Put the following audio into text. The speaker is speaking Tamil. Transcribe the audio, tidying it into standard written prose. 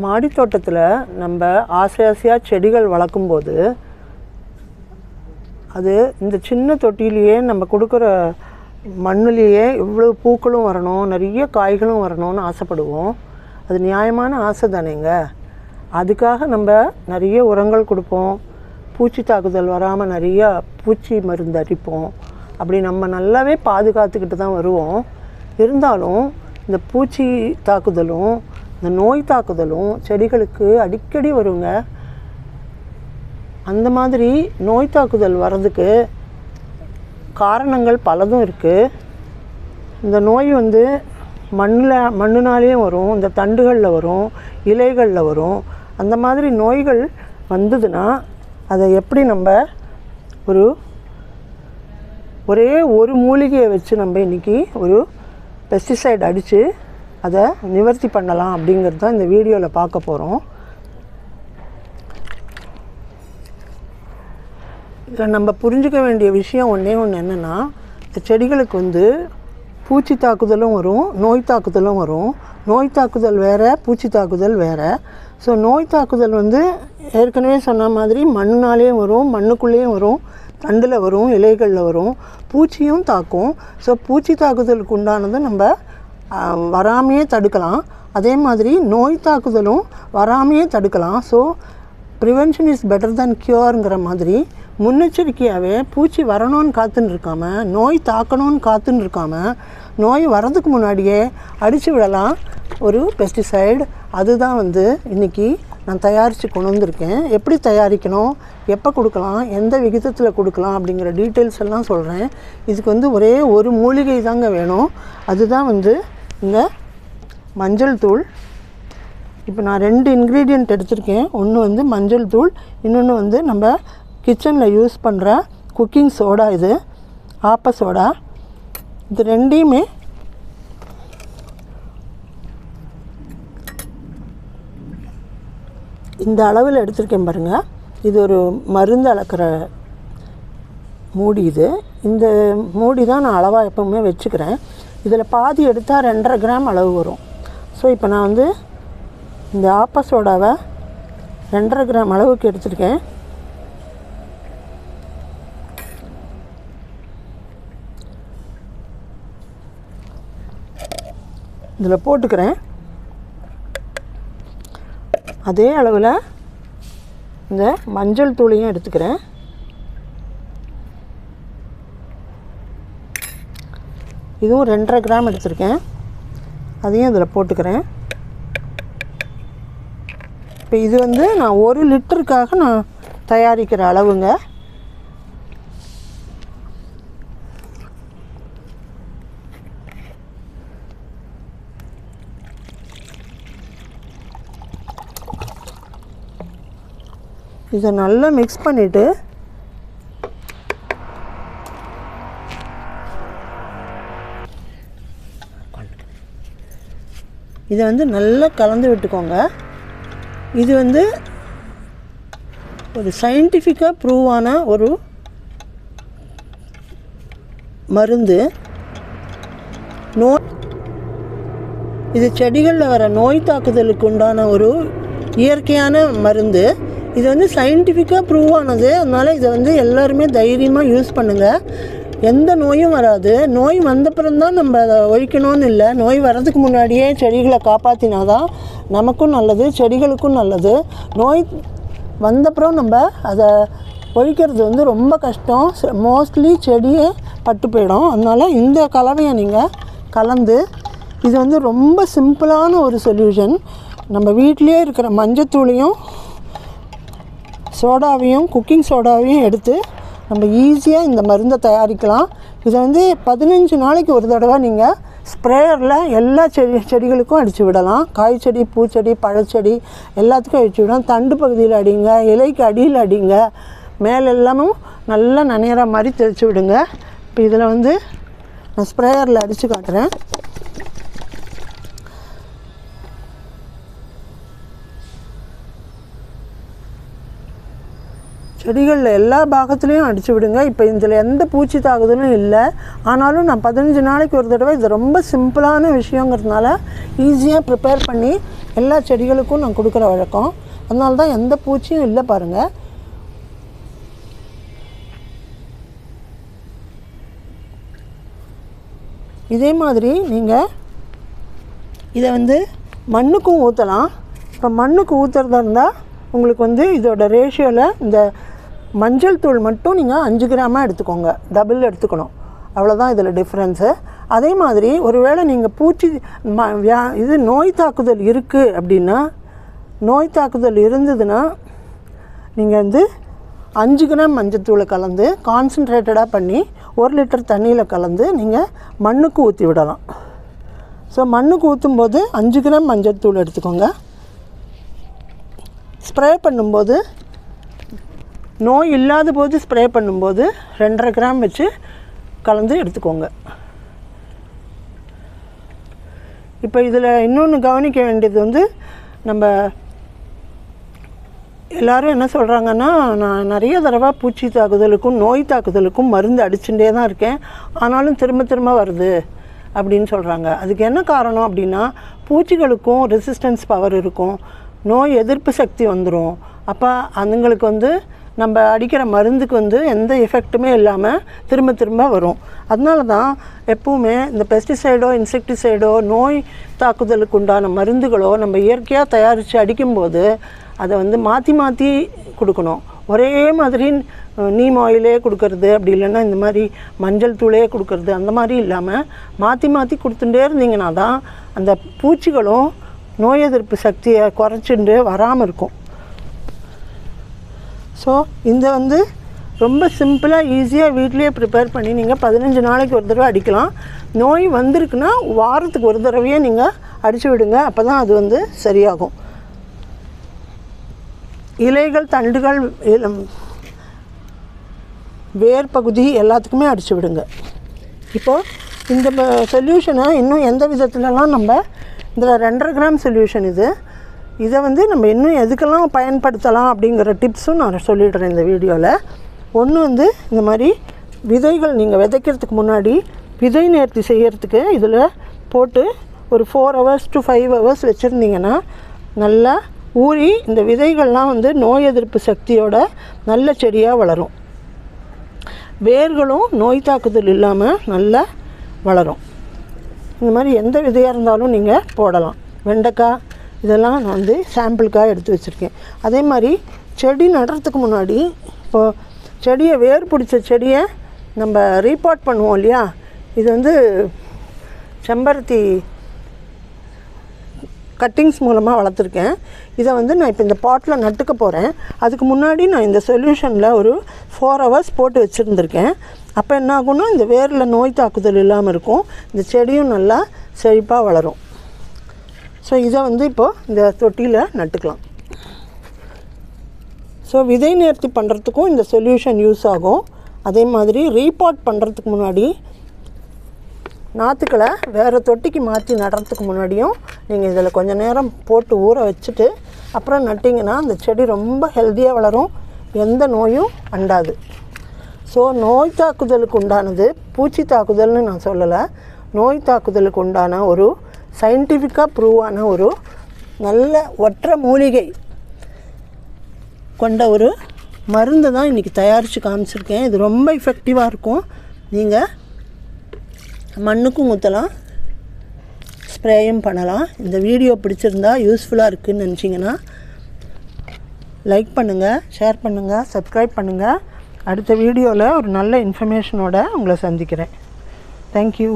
மாடி தோட்டத்தில் நம்ம ஆசையாக செடிகள் வளர்க்கும்போது அது இந்த சின்ன தொட்டிலேயே நம்ம கொடுக்குற மண்ணுலேயே இவ்வளோ பூக்களும் வரணும், நிறைய காய்களும் வரணும்னு ஆசைப்படுவோம். அது நியாயமான ஆசை தானேங்க. அதுக்காக நம்ம நிறைய உரங்கள் கொடுப்போம், பூச்சி தாக்குதல் வராமல் நிறையா பூச்சி மருந்து அடிப்போம். அப்படி நம்ம நல்லாவே பாதுகாத்துக்கிட்டு தான் வருவோம். இருந்தாலும் இந்த பூச்சி தாக்குதலும் இந்த நோய் தாக்குதலும் செடிகளுக்கு அடிக்கடி வருங்க. அந்த மாதிரி நோய் தாக்குதல் வர்றதுக்கு காரணங்கள் பலதும் இருக்குது. இந்த நோய் மண்ணுனாலேயும் வரும், இந்த தண்டுகளில் வரும், இலைகளில் வரும். அந்த மாதிரி நோய்கள் வந்ததுன்னா அதை எப்படி நம்ம ஒரே ஒரு மூலிகையை வச்சு நம்ம இன்றைக்கி ஒரு பெஸ்டிசைட் அடித்து அதை நிவர்த்தி பண்ணலாம் அப்படிங்கிறது தான் இந்த வீடியோவில் பார்க்க போகிறோம். இதில் நம்ம புரிஞ்சுக்க வேண்டிய விஷயம் ஒன்று என்னென்னா, இந்த செடிகளுக்கு பூச்சி தாக்குதலும் வரும், நோய் தாக்குதலும் வரும். நோய் தாக்குதல் வேறு, பூச்சி தாக்குதல் வேறு. ஸோ நோய் தாக்குதல் ஏற்கனவே சொன்ன மாதிரி மண்ணுனாலேயும் வரும், மண்ணுக்குள்ளேயும் வரும், தண்டில் வரும், இலைகளில் வரும், பூச்சியும் தாக்கும். ஸோ பூச்சி தாக்குதலுக்கு உண்டானதை நம்ம வராமையே தடுக்கலாம். அதே மாதிரி நோய் தாக்குதலும் வராமையே தடுக்கலாம். So prevention is better than க்யூர்ங்கிற மாதிரி முன்னெச்சரிக்கையாகவே பூச்சி வரணும்னு காத்துன்னு இருக்காமல், நோய் தாக்கணும்னு காத்துன்னு இருக்காமல், நோய் வர்றதுக்கு முன்னாடியே அடித்து விடலாம் ஒரு பெஸ்டிசைடு. அதுதான் இன்றைக்கி நான் தயாரித்து கொண்டு வந்திருக்கேன். எப்படி தயாரிக்கணும், எப்போ கொடுக்கலாம், எந்த விகிதத்தில் கொடுக்கலாம் அப்படிங்கிற டீட்டெயில்ஸ் எல்லாம் சொல்கிறேன். இதுக்கு ஒரே ஒரு மூலிகை தாங்க வேணும். அதுதான் இங்கே மஞ்சள் தூள். இப்போ நான் 2 இன்க்ரீடியண்ட் எடுத்திருக்கேன். ஒன்று மஞ்சள் தூள், இன்னொன்று நம்ம கிச்சனில் யூஸ் பண்ணுற குக்கிங் சோடா. இது ஆப்ப சோடா. இது ரெண்டையுமே இந்த அளவில் எடுத்திருக்கேன் பாருங்கள். இது ஒரு மருந்து அளக்கிற மூடி. இந்த மூடி தான் நான் அளவாக எப்போவுமே வச்சுக்கிறேன். இதில் பாதி எடுத்தால் 2.5 கிராம் அளவு வரும். ஸோ இப்போ நான் இந்த ஆப்ப சோடாவை 2.5 கிராம் அளவுக்கு எடுத்துருக்கேன். இதில் போட்டுக்கிறேன். அதே அளவில் இந்த மஞ்சள் தூளையும் எடுத்துக்கிறேன். இதுவும் 2.5 கிராம் எடுத்துருக்கேன். அதையும் இதில் போட்டுக்கிறேன். இப்போ இது நான் 1 லிட்டருக்காக நான் தயாரிக்கிற அளவுங்க. இதை நல்லா மிக்ஸ் பண்ணிவிட்டு இதை நல்லா கலந்து விட்டுக்கோங்க. இது ஒரு சயின்டிஃபிக்காக ப்ரூவான ஒரு மருந்து. இது செடிகளில் வர நோய் தாக்குதலுக்கு உண்டான ஒரு இயற்கையான மருந்து. இது சயின்டிஃபிக்காக ப்ரூவ் ஆனது. அதனால் இதை எல்லாருமே தைரியமாக யூஸ் பண்ணுங்கள். எந்த நோயும் வராது. நோய் வந்தப்புறம்தான் நம்ம அதை ஒழிக்கணும்னு இல்லை. நோய் வர்றதுக்கு முன்னாடியே செடிகளை காப்பாற்றினாதான் நமக்கும் நல்லது, செடிகளுக்கும் நல்லது. நோய் வந்தப்புறம் நம்ம அதை ஒழிக்கிறது ரொம்ப கஷ்டம். மோஸ்ட்லி செடியே பட்டு போயிடும். அதனால் இந்த கலவையை நீங்கள் கலந்து, இது ரொம்ப சிம்பிளான ஒரு சொல்யூஷன். நம்ம வீட்டிலே இருக்கிற மஞ்சத்தூளையும் சோடாவையும் குக்கிங் சோடாவையும் எடுத்து நம்ம ஈஸியாக இந்த மருந்தை தயாரிக்கலாம். இதை 15 நாளைக்கு ஒரு தடவை நீங்கள் ஸ்ப்ரேயரில் எல்லா செடிகளுக்கும் அடித்து விடலாம். காய் செடி, பூச்செடி, பழச்செடி எல்லாத்துக்கும் அடித்து விடலாம். தண்டு பகுதியில் அடிங்க, இலைக்கு அடியில் அடிங்க, மேலெல்லாமும் நல்லா நனையிற மாதிரி தெளித்து விடுங்க. இப்போ இதில் நான் ஸ்ப்ரேயரில் அடித்து காட்டுறேன். செடிகளில் எல்லா பாகத்துலேயும் அடித்து விடுங்க. இப்போ இதில் எந்த பூச்சி தாக்குதலும் இல்லை. ஆனாலும் நான் 15 நாளைக்கு ஒரு தடவை, இது ரொம்ப சிம்பிளான விஷயங்கிறதுனால ஈஸியாக ப்ரிப்பேர் பண்ணி எல்லா செடிகளுக்கும் நான் கொடுக்குற வழக்கம். அதனால தான் எந்த பூச்சியும் இல்லை பாருங்கள். இதே மாதிரி நீங்கள் இதை வந்து மண்ணுக்கும் ஊற்றலாம். இப்போ மண்ணுக்கு ஊற்றுறதா இருந்தால் உங்களுக்கு இதோட ரேஷியோவில் இந்த மஞ்சள் தூள் மட்டும் நீங்கள் 5 கிராமாக எடுத்துக்கோங்க, டபுள் எடுத்துக்கணும். அவ்வளோதான் இதில் டிஃப்ரென்ஸு. அதே மாதிரி ஒருவேளை நீங்கள் பூச்சி இது நோய் தாக்குதல் இருக்குது அப்படின்னா, நோய் தாக்குதல் இருந்ததுன்னா நீங்கள் 5 கிராம் மஞ்சத்தூளை கலந்து கான்சன்ட்ரேட்டடாக பண்ணி 1 லிட்டர் தண்ணியில் கலந்து நீங்கள் மண்ணுக்கு ஊற்றி விடலாம். ஸோ மண்ணுக்கு ஊற்றும்போது 5 கிராம் மஞ்சத்தூள் எடுத்துக்கோங்க. ஸ்ப்ரே பண்ணும்போது, நோய் இல்லாத போது ஸ்ப்ரே பண்ணும்போது 2.5 கிராம் வச்சு கலந்து எடுத்துக்கோங்க. இப்போ இதில் இன்னொன்று கவனிக்க வேண்டியது நம்ம எல்லோரும் என்ன சொல்கிறாங்கன்னா, நான் நிறைய தடவை பூச்சி தாக்குதலுக்கும் நோய் தாக்குதலுக்கும் மருந்து அடிச்சுட்டே தான் இருக்கேன், ஆனாலும் திரும்ப திரும்ப வருது அப்படின்னு சொல்கிறாங்க. அதுக்கு என்ன காரணம் அப்படின்னா, பூச்சிகளுக்கும் ரெசிஸ்டன்ஸ் பவர் இருக்கும், நோய் எதிர்ப்பு சக்தி வந்துடும். அப்போ அதுங்களுக்கு நம்ம அடிக்கிற மருந்துக்கு எந்த எஃபெக்ட்டுமே இல்லாமல் திரும்ப திரும்ப வரும். அதனால தான் எப்பவுமே இந்த பெஸ்டிசைடோ இன்செக்டிசைடோ நோய் தாக்குதலுக்கு உண்டான மருந்துகளோ நம்ம இயற்கையாக தயாரித்து அடிக்கும்போது அதை மாற்றி மாற்றி கொடுக்கணும். ஒரே மாதிரி நீம் ஆயிலே கொடுக்கறது, அப்படி இல்லைன்னா இந்த மாதிரி மஞ்சள் தூளே கொடுக்கறது, அந்த மாதிரி இல்லாமல் மாற்றி மாற்றி கொடுத்துட்டே இருந்தீங்கன்னா தான் அந்த பூச்சிகளும் நோய் எதிர்ப்பு சக்தியை குறைச்சிட்டு வராமல் இருக்கும். ஸோ இந்த ரொம்ப சிம்பிளாக ஈஸியாக வீட்லேயே ப்ரிப்பேர் பண்ணி நீங்கள் 15 நாளைக்கு ஒரு தடவை அடிக்கலாம். நோய் வந்திருக்குன்னா வாரத்துக்கு ஒரு தடவையே நீங்கள் அடித்து விடுங்க. அப்போ தான் அது சரியாகும். இலைகள், தண்டுகள், வேர் பகுதி எல்லாத்துக்குமே அடித்து விடுங்க. இப்போது இந்த சொல்யூஷனை இன்னும் எந்த விதத்துலலாம் நம்ம இந்த 2.5 கிராம் சொல்யூஷன் இதை நம்ம இன்னும் எதுக்கெல்லாம் பயன்படுத்தலாம் அப்படிங்கிற டிப்ஸும் நான் சொல்லிடுறேன் இந்த வீடியோவில். ஒன்று இந்த மாதிரி விதைகள் நீங்கள் விதைக்கிறதுக்கு முன்னாடி விதை நேர்த்தி செய்கிறதுக்கு இதில் போட்டு ஒரு 4 hours to 5 hours வச்சுருந்தீங்கன்னா நல்லா ஊறி இந்த விதைகள்லாம் நோய் எதிர்ப்பு சக்தியோட நல்ல செடியாக வளரும். வேர்களும் நோய் தாக்குதல் இல்லாமல் நல்லா வளரும். இந்த மாதிரி எந்த விதையாக இருந்தாலும் நீங்கள் போடலாம். வெண்டைக்காய் இதெல்லாம் நான் சாம்பிளுக்காக எடுத்து வச்சுருக்கேன். அதே மாதிரி செடி நடுறதுக்கு முன்னாடி இப்போது செடியை வேர் பிடிச்ச செடியை நம்ம ரீபாட் பண்ணுவோம் இல்லையா, இது செம்பருத்தி கட்டிங்ஸ் மூலமாக வளர்த்துருக்கேன். இதை நான் இப்போ இந்த பாட்டில் நட்டுக்க போகிறேன். அதுக்கு முன்னாடி நான் இந்த சொல்யூஷனில் ஒரு 4 hours போட்டு வச்சுருந்துருக்கேன். அப்போ என்ன ஆகும்னா இந்த வேரில் நோய் தாக்குதல் இல்லாமல் இருக்கும், இந்த செடியும் நல்லா செழிப்பாக வளரும். ஸோ இதை இப்போது இந்த தொட்டியில் நட்டுக்கலாம். ஸோ விதை நேர்த்தி பண்ணுறதுக்கும் இந்த சொல்யூஷன் யூஸ் ஆகும். அதே மாதிரி ரீபாட் பண்ணுறதுக்கு முன்னாடி நாற்றுக்களை வேறு தொட்டிக்கு மாற்றி நடுறதுக்கு முன்னாடியும் நீங்கள் இதில் கொஞ்சம் நேரம் போட்டு ஊற வச்சுட்டு அப்புறம் நட்டிங்கன்னா அந்த செடி ரொம்ப ஹெல்த்தியாக வளரும், எந்த நோயும் அண்டாது. ஸோ நோய் தாக்குதலுக்கு உண்டானது பூச்சி தாக்குதல்னு நான் சொல்லலை, நோய் தாக்குதலுக்கு உண்டான ஒரு சயின்டிஃபிக்காக ப்ரூவான ஒரு நல்ல ஒற்றை மூலிகை கொண்ட ஒரு மருந்து தான் இன்றைக்கி தயாரித்து காமிச்சிருக்கேன். இது ரொம்ப எஃபெக்டிவாக இருக்கும். நீங்கள் மண்ணுக்கும் ஊற்றலாம், ஸ்ப்ரேயும் பண்ணலாம். இந்த வீடியோ பிடிச்சிருந்தா யூஸ்ஃபுல்லாக இருக்குதுன்னு நினச்சிங்கன்னா லைக் பண்ணுங்கள், ஷேர் பண்ணுங்கள், சப்ஸ்கிரைப் பண்ணுங்கள். அடுத்த வீடியோவில் ஒரு நல்ல இன்ஃபர்மேஷனோட உங்களை சந்திக்கிறேன். தேங்க்யூ.